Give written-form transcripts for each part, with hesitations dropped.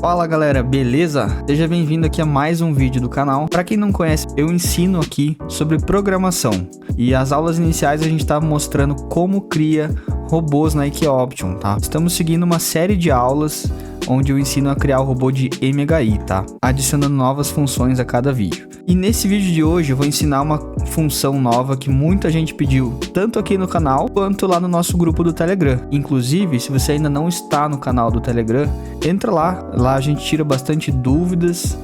Fala galera, beleza? Seja bem-vindo aqui a mais um vídeo do canal. Para quem não conhece, eu ensino aqui sobre programação. E as aulas iniciais a gente estava mostrando como cria robôs na IKEA Option, tá? Estamos seguindo uma série de aulas onde eu ensino a criar o robô de MHI, tá? Adicionando novas funções a cada vídeo. E nesse vídeo de hoje eu vou ensinar uma função nova que muita gente pediu, tanto aqui no canal quanto lá no nosso grupo do Telegram. Inclusive, se você ainda não está no canal do Telegram, entra lá. Lá a gente tira bastante dúvidas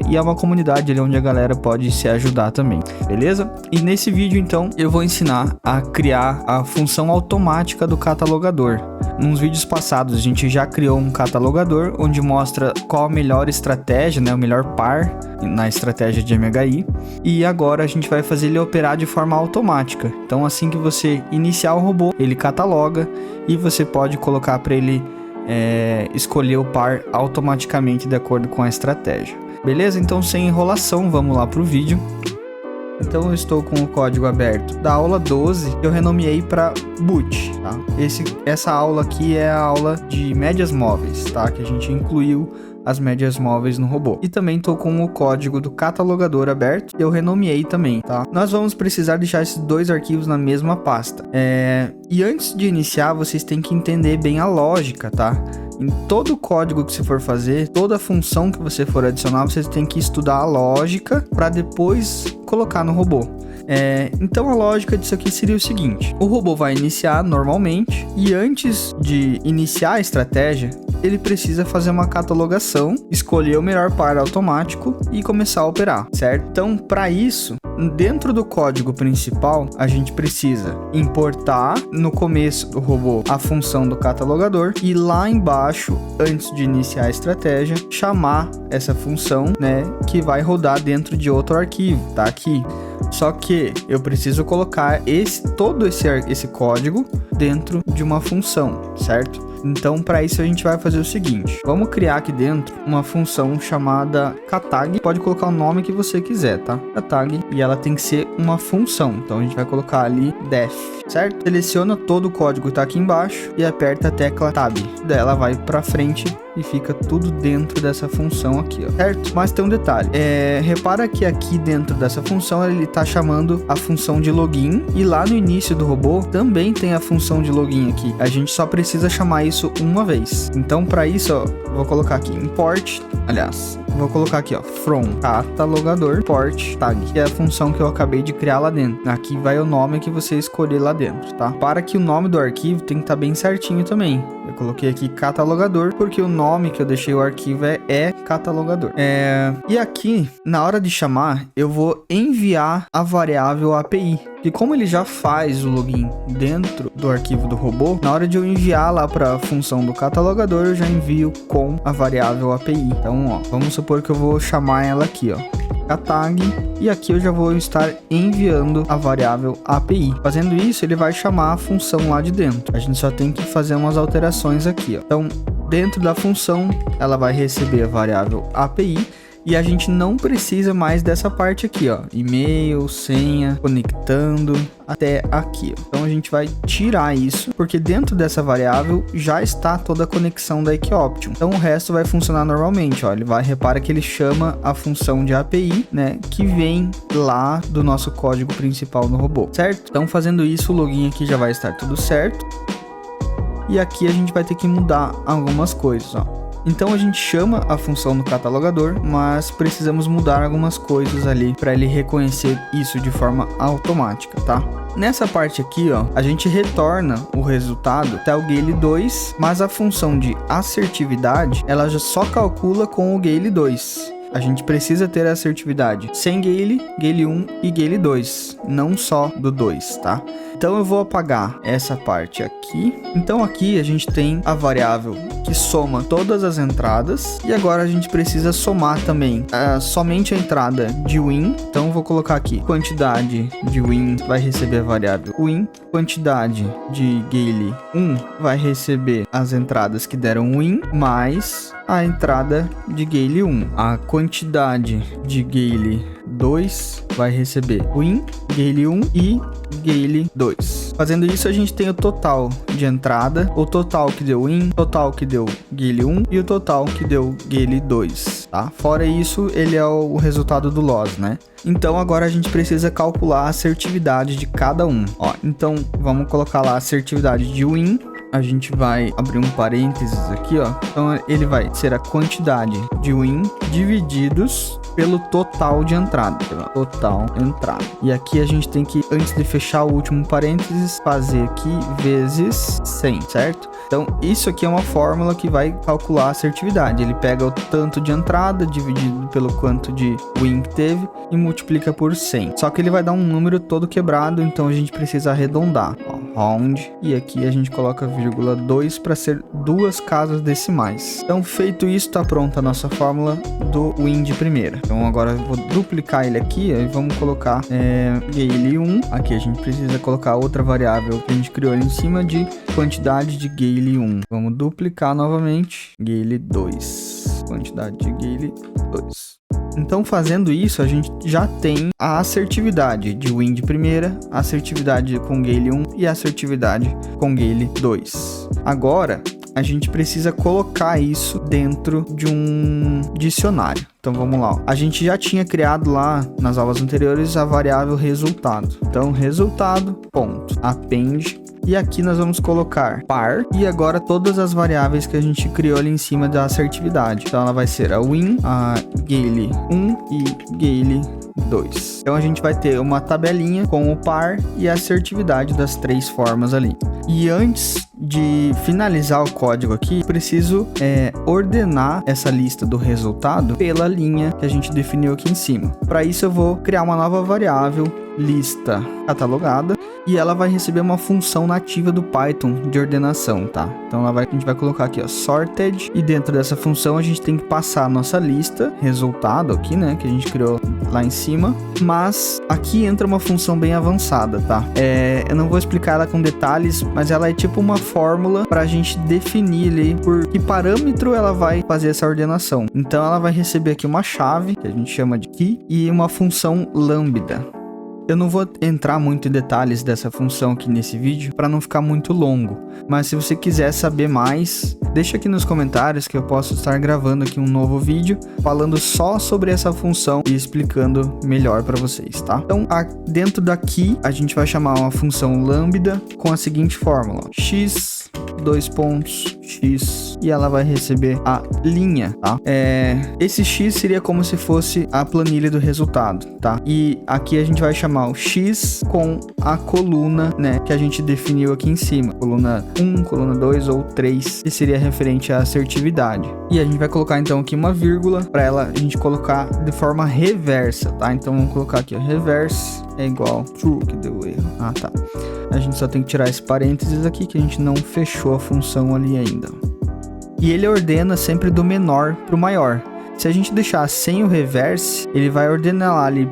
e é uma comunidade ali onde a galera pode se ajudar também, beleza? E nesse vídeo então eu vou ensinar a criar a função automática do catalogador. Nos vídeos passados a gente já criou um catalogador onde mostra qual a melhor estratégia, né, o melhor par na estratégia de MHI, e agora a gente vai fazer ele operar de forma automática. Então assim que você iniciar o robô, ele cataloga e você pode colocar para ele escolher o par automaticamente de acordo com a estratégia. Beleza? Então sem enrolação, vamos lá para o vídeo. Então eu estou com o código aberto da aula 12, que eu renomeei para boot, tá? Essa aula aqui é a aula de médias móveis, tá? Que a gente incluiu as médias móveis no robô. E também estou com o código do catalogador aberto, que eu renomeei também, tá? Nós vamos precisar deixar esses dois arquivos na mesma pasta. E antes de iniciar, vocês têm que entender bem a lógica, tá? Em todo o código que você for fazer, toda função que você for adicionar, você tem que estudar a lógica para depois colocar no robô. Então a lógica disso aqui seria o seguinte: o robô vai iniciar normalmente e antes de iniciar a estratégia, ele precisa fazer uma catalogação, escolher o melhor par automático e começar a operar, certo? Então, para isso, dentro do código principal, a gente precisa importar no começo do robô a função do catalogador e lá embaixo, antes de iniciar a estratégia, chamar essa função, né, que vai rodar dentro de outro arquivo, tá aqui. Só que eu preciso colocar todo esse código dentro de uma função, certo? Então, para isso a gente vai fazer o seguinte: vamos criar aqui dentro uma função chamada katag. Pode colocar o nome que você quiser, tá? Katag, e ela tem que ser uma função. Então a gente vai colocar ali def, certo? Seleciona todo o código que tá aqui embaixo e aperta a tecla tab. Daí ela vai para frente e fica tudo dentro dessa função aqui, ó, certo? Mas tem um detalhe, repara que aqui dentro dessa função ele tá chamando a função de login, e lá no início do robô também tem a função de login aqui. A gente só precisa chamar isso uma vez. Então para isso, ó, vou colocar aqui import, vou colocar aqui, ó, from catalogador import tag, que é a função que eu acabei de criar lá dentro. Aqui vai o nome que você escolher lá dentro, tá? Para que o nome do arquivo tem que estar bem certinho também. Eu coloquei aqui catalogador porque o nome que eu deixei o arquivo é catalogador. E aqui, na hora de chamar, eu vou enviar a variável API. E como ele já faz o login dentro do arquivo do robô, na hora de eu enviar lá para a função do catalogador, eu já envio com a variável API. Então, ó, vamos supor que eu vou chamar ela aqui, ó, katag, e aqui eu já vou estar enviando a variável API. Fazendo isso, ele vai chamar a função lá de dentro. A gente só tem que fazer umas alterações aqui, ó. Então, dentro da função, ela vai receber a variável API. E a gente não precisa mais dessa parte aqui, ó, e-mail, senha, conectando, até aqui, ó. Então a gente vai tirar isso, porque dentro dessa variável já está toda a conexão da IKEA Option. Então o resto vai funcionar normalmente, ó. Repara que ele chama a função de API, né, que vem lá do nosso código principal no robô, certo? Então fazendo isso, o login aqui já vai estar tudo certo. E aqui a gente vai ter que mudar algumas coisas, ó. Então a gente chama a função no catalogador, mas precisamos mudar algumas coisas ali para ele reconhecer isso de forma automática, tá? Nessa parte aqui, ó, a gente retorna o resultado até o Gale 2, mas a função de assertividade, ela já só calcula com o Gale 2. A gente precisa ter a assertividade sem Gale, Gale 1 e Gale 2, não só do 2, tá? Então eu vou apagar essa parte aqui. Então aqui a gente tem a variável que soma todas as entradas, e agora a gente precisa somar também somente a entrada de win. Então eu vou colocar aqui quantidade de win vai receber a variável win, quantidade de Gale 1 vai receber as entradas que deram win mais a entrada de Gale 1, a quantidade de Gale 2 vai receber win, gale 1 e gale 2. Fazendo isso, a gente tem o total de entrada, o total que deu win, o total que deu gale 1 e o total que deu gale 2, tá? Fora isso, ele é o resultado do loss, né? Então agora a gente precisa calcular a assertividade de cada um. Ó, então vamos colocar lá a assertividade de win. A gente vai abrir um parênteses aqui, ó. Então ele vai ser a quantidade de win divididos pelo total de entrada. Total entrada. E aqui a gente tem que, antes de fechar o último parênteses, fazer aqui vezes 100, certo? Então isso aqui é uma fórmula que vai calcular a assertividade. Ele pega o tanto de entrada dividido pelo quanto de win que teve e multiplica por 100. Só que ele vai dar um número todo quebrado, então a gente precisa arredondar. Ó, round. E aqui a gente coloca 0,2 para ser 2 casas decimais. Então, feito isso, está pronta a nossa fórmula do win de primeira. Então, agora eu vou duplicar ele aqui e vamos colocar gale 1. Aqui a gente precisa colocar outra variável que a gente criou ali em cima de quantidade de gale 1. Vamos duplicar novamente. Gale 2. Quantidade de gale 2. Então, fazendo isso, a gente já tem a assertividade de win de primeira, a assertividade com gale 1 e a assertividade com gale 2. Agora, a gente precisa colocar isso dentro de um dicionário. Então, vamos lá. Ó. A gente já tinha criado lá, nas aulas anteriores, a variável resultado. Então, resultado, ponto, append. E aqui nós vamos colocar par e agora todas as variáveis que a gente criou ali em cima da assertividade. Então ela vai ser a win, a gale 1 e gale 2. Então a gente vai ter uma tabelinha com o par e a assertividade das 3 formas ali. E antes de finalizar o código aqui, preciso ordenar essa lista do resultado pela linha que a gente definiu aqui em cima. Para isso eu vou criar uma nova variável, lista catalogada, e ela vai receber uma função nativa do Python de ordenação, tá? Então a gente vai colocar aqui, ó, sorted, e dentro dessa função a gente tem que passar a nossa lista, resultado aqui, né, que a gente criou lá em cima, mas aqui entra uma função bem avançada, tá? Eu não vou explicar ela com detalhes, mas ela é tipo uma fórmula para a gente definir ali por que parâmetro ela vai fazer essa ordenação. Então ela vai receber aqui uma chave, que a gente chama de key, e uma função lambda. Eu não vou entrar muito em detalhes dessa função aqui nesse vídeo para não ficar muito longo, mas se você quiser saber mais, deixa aqui nos comentários que eu posso estar gravando aqui um novo vídeo falando só sobre essa função e explicando melhor para vocês, tá? Então, dentro daqui a gente vai chamar uma função lambda com a seguinte fórmula: x, 2 pontos, x, e ela vai receber a linha, tá? Esse x seria como se fosse a planilha do resultado, tá? E aqui a gente vai chamar o x com a coluna, né, que a gente definiu aqui em cima, coluna 1, coluna 2 ou 3, que seria referente à assertividade. E a gente vai colocar então aqui uma vírgula para a gente colocar de forma reversa, tá? Então vamos colocar aqui, ó, reverse é igual true, que deu erro. Ah, tá. A gente só tem que tirar esse parênteses aqui, que a gente não fechou a função ali ainda. E ele ordena sempre do menor para o maior. Se a gente deixar sem o reverse, ele vai ordenar lá ali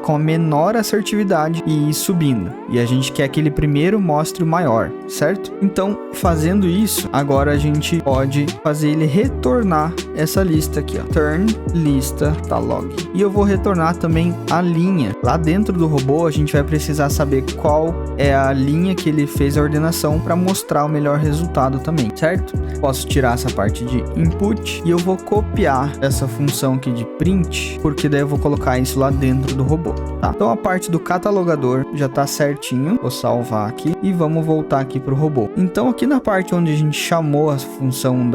com a menor assertividade e ir subindo. E a gente quer que ele primeiro mostre o maior, certo? Então, fazendo isso, agora a gente pode fazer ele retornar essa lista aqui, ó. Turn lista catalog. E eu vou retornar também a linha. Lá dentro do robô, a gente vai precisar saber qual é a linha que ele fez a ordenação para mostrar o melhor resultado também, certo? Posso tirar essa parte de input e eu vou copiar essa função aqui de print, porque daí eu vou colocar isso lá dentro do robô, tá? Então a parte do catalogador já tá certinho, vou salvar aqui e vamos voltar aqui pro robô. Então aqui na parte onde a gente chamou a função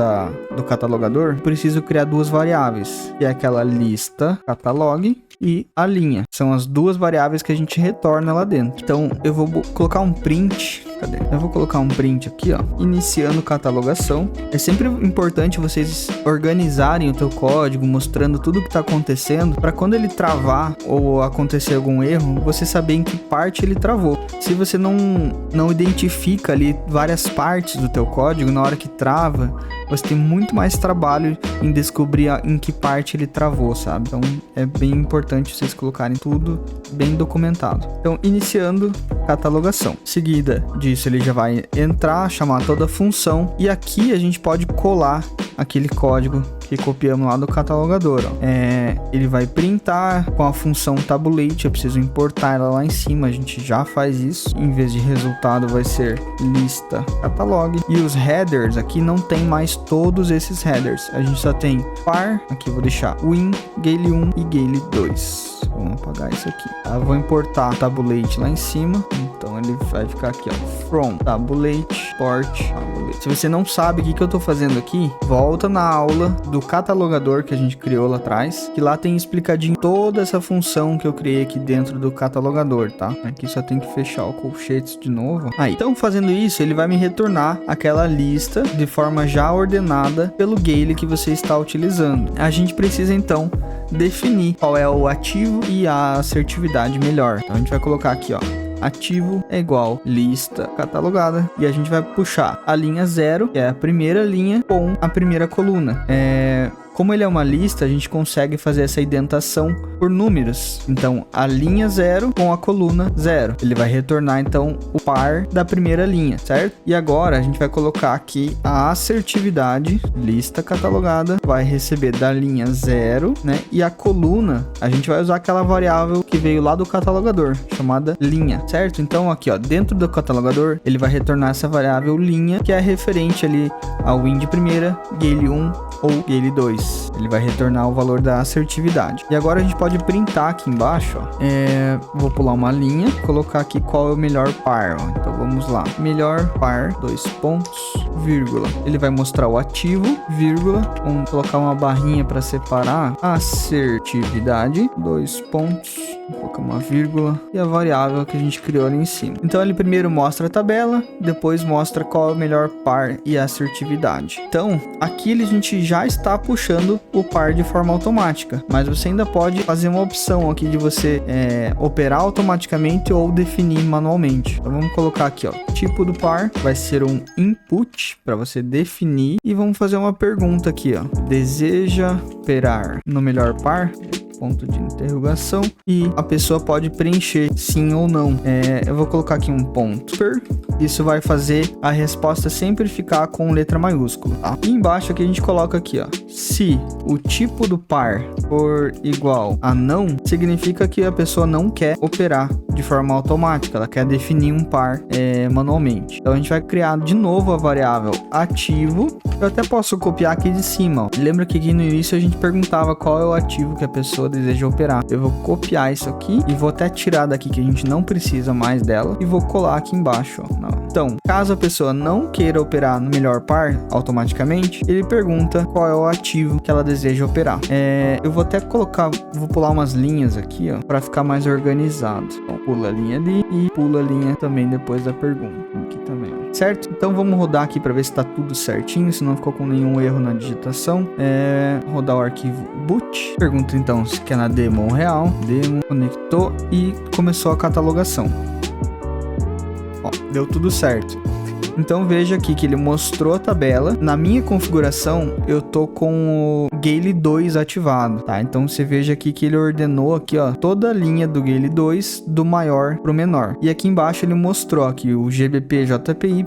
do catalogador, preciso criar 2 variáveis, que é aquela lista catalog e a linha. São as 2 variáveis que a gente retorna lá dentro. Então eu vou colocar um print. Cadê? Eu vou colocar um print aqui, ó, iniciando catalogação. É sempre importante vocês organizarem o teu código, mostrando tudo que está acontecendo, para quando ele travar ou acontecer algum erro, você saber em que parte ele travou. Se você não identifica ali várias partes do teu código, na hora que trava, você tem muito mais trabalho em descobrir em que parte ele travou, sabe? Então é bem importante vocês colocarem tudo bem documentado. Então, iniciando catalogação. Em seguida disso, ele já vai entrar, chamar toda a função, e aqui a gente pode colar aquele código que copiamos lá do catalogador, ó. Ele vai printar com a função tabulate, eu preciso importar ela lá em cima, a gente já faz isso. Em vez de resultado vai ser lista catalog. E os headers aqui não tem mais todos esses headers, a gente só tem par, aqui eu vou deixar win, Gale 1 e Gale 2. Vamos apagar isso aqui. Eu vou importar tabulate lá em cima, então ele vai ficar aqui, ó, from tabulate, port, tabulate. Se você não sabe o que eu tô fazendo aqui, volta na aula do catalogador que a gente criou lá atrás, que lá tem explicadinho toda essa função que eu criei aqui dentro do catalogador, tá? Aqui só tem que fechar o colchetes de novo. Aí, então fazendo isso, ele vai me retornar aquela lista de forma já ordenada pelo Gale que você está utilizando. A gente precisa então definir qual é o ativo e a assertividade melhor. Então a gente vai colocar aqui, ó, ativo é igual lista catalogada, e a gente vai puxar a linha 0, que é a primeira linha, com a primeira coluna. Como ele é uma lista, a gente consegue fazer essa indentação por números. Então, a linha 0 com a coluna 0. Ele vai retornar, então, o par da primeira linha, certo? E agora, a gente vai colocar aqui a assertividade, lista catalogada, vai receber da linha 0, né? E a coluna, a gente vai usar aquela variável que veio lá do catalogador, chamada linha, certo? Então, aqui, ó, dentro do catalogador, ele vai retornar essa variável linha, que é referente ali ao win de primeira, Gale 1 ou Gale 2. Ele vai retornar o valor da assertividade. E agora a gente pode printar aqui embaixo, ó. Vou pular uma linha, colocar aqui qual é o melhor par, ó. Então vamos lá. Melhor par, 2 pontos, vírgula. Ele vai mostrar o ativo, vírgula. Vamos colocar uma barrinha para separar. Assertividade, 2 pontos. Vou colocar uma vírgula. E a variável que a gente criou ali em cima. Então ele primeiro mostra a tabela, depois mostra qual é o melhor par e a assertividade. Então, aqui a gente já está puxando o par de forma automática, mas você ainda pode fazer uma opção aqui de você operar automaticamente ou definir manualmente. Então vamos colocar aqui, ó, tipo do par vai ser um input para você definir, e vamos fazer uma pergunta aqui, ó, deseja operar no melhor par? Ponto de interrogação, e a pessoa pode preencher sim ou não. Eu vou colocar aqui um ponto. Isso vai fazer a resposta sempre ficar com letra maiúscula, tá? E embaixo aqui a gente coloca aqui, ó, se o tipo do par for igual a não, significa que a pessoa não quer operar de forma automática, ela quer definir um par manualmente. Então a gente vai criar de novo a variável ativo. Eu até posso copiar aqui de cima, ó. Lembra que aqui no início a gente perguntava qual é o ativo que a pessoa deseja operar. Eu vou copiar isso aqui e vou até tirar daqui que a gente não precisa mais dela, e vou colar aqui embaixo, ó. Então, caso a pessoa não queira operar no melhor par automaticamente, ele pergunta qual é o ativo que ela deseja operar. Eu vou até colocar, vou pular umas linhas aqui, ó, para ficar mais organizado. Então, pula a linha ali e pula a linha também depois da pergunta. Aqui também, ó. Certo? Então vamos rodar aqui para ver se está tudo certinho, se não ficou com nenhum erro na digitação. Rodar o arquivo boot. Pergunta então se quer na demo ou real. Demo, conectou e começou a catalogação. Ó, deu tudo certo. Então veja aqui que ele mostrou a tabela. Na minha configuração eu tô com o Gale 2 ativado, tá? Então você veja aqui que ele ordenou aqui, ó, toda a linha do Gale 2 do maior pro menor. E aqui embaixo ele mostrou que o GBP JPY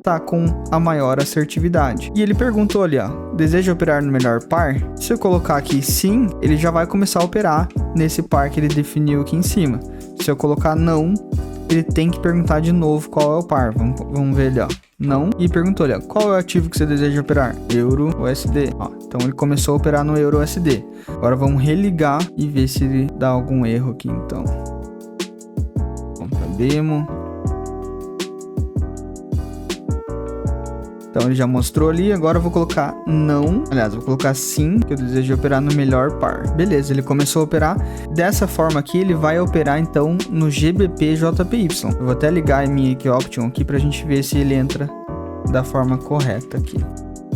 tá com a maior assertividade. E ele perguntou ali, ó, deseja operar no melhor par? Se eu colocar aqui sim, ele já vai começar a operar nesse par que ele definiu aqui em cima. Se eu colocar não, ele tem que perguntar de novo qual é o par. Vamos ver ali, ó. Não. E perguntou ali, ó, qual é o ativo que você deseja operar? Euro USD. Ó, então ele começou a operar no Euro USD. Agora vamos religar e ver se ele dá algum erro aqui, então. Vamos para demo. Então ele já mostrou ali, agora eu vou colocar não, aliás, vou colocar sim, que eu desejo operar no melhor par. Beleza, ele começou a operar. Dessa forma aqui, ele vai operar então no GBP JPY. Eu vou até ligar a minha Option aqui pra gente ver se ele entra da forma correta aqui.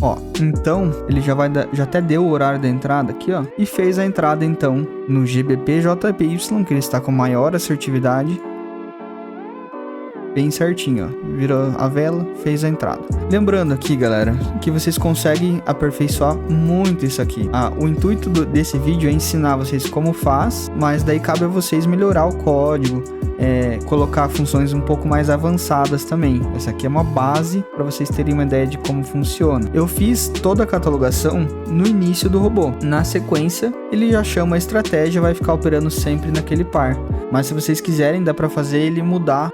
Ó, então ele já até deu o horário da entrada aqui, ó, e fez a entrada então no GBP JPY, que ele está com maior assertividade. Bem certinho, ó. Virou a vela, fez a entrada. Lembrando aqui, galera, que vocês conseguem aperfeiçoar muito isso aqui. O intuito desse vídeo é ensinar vocês como faz, mas daí cabe a vocês melhorar o código, colocar funções um pouco mais avançadas também. Essa aqui é uma base para vocês terem uma ideia de como funciona. Eu fiz toda a catalogação no início do robô. Na sequência, ele já chama a estratégia, vai ficar operando sempre naquele par. Mas se vocês quiserem, dá para fazer ele mudar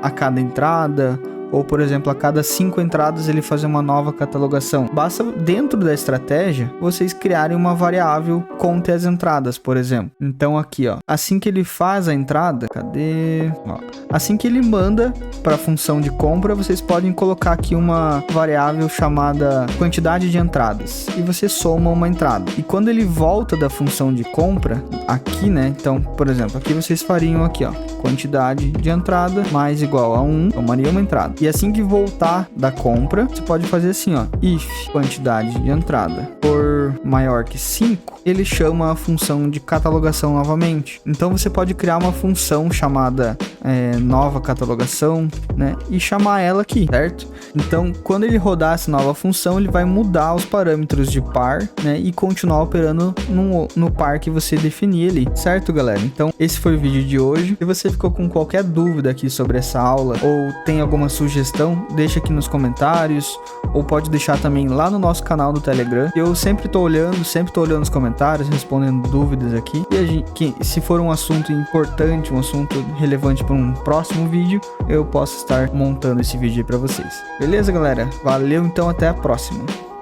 a cada entrada, ou por exemplo, a cada 5 entradas ele fazer uma nova catalogação. Basta dentro da estratégia vocês criarem uma variável conte as entradas, por exemplo. Então aqui, ó, assim que ele faz a entrada, assim que ele manda para a função de compra, vocês podem colocar aqui uma variável chamada quantidade de entradas e você soma uma entrada. E quando ele volta da função de compra aqui, né? Então, por exemplo, aqui vocês fariam aqui, ó, quantidade de entrada mais igual a 1, tomaria uma entrada. E assim que voltar da compra, você pode fazer assim, ó, if quantidade de entrada for maior que 5, ele chama a função de catalogação novamente. Então você pode criar uma função chamada nova catalogação, né, e chamar ela aqui, certo? Então quando ele rodar essa nova função, ele vai mudar os parâmetros de par, né, e continuar operando no par que você definir ali, certo, galera? Então esse foi o vídeo de hoje. Se você ficou com qualquer dúvida aqui sobre essa aula ou tem alguma sugestão, deixa aqui nos comentários, ou pode deixar também lá no nosso canal do Telegram. Eu sempre tô olhando os comentários, respondendo dúvidas aqui. E se for um assunto importante, um assunto relevante para um próximo vídeo, eu posso estar montando esse vídeo aí para vocês. Beleza, galera? Valeu, então até a próxima.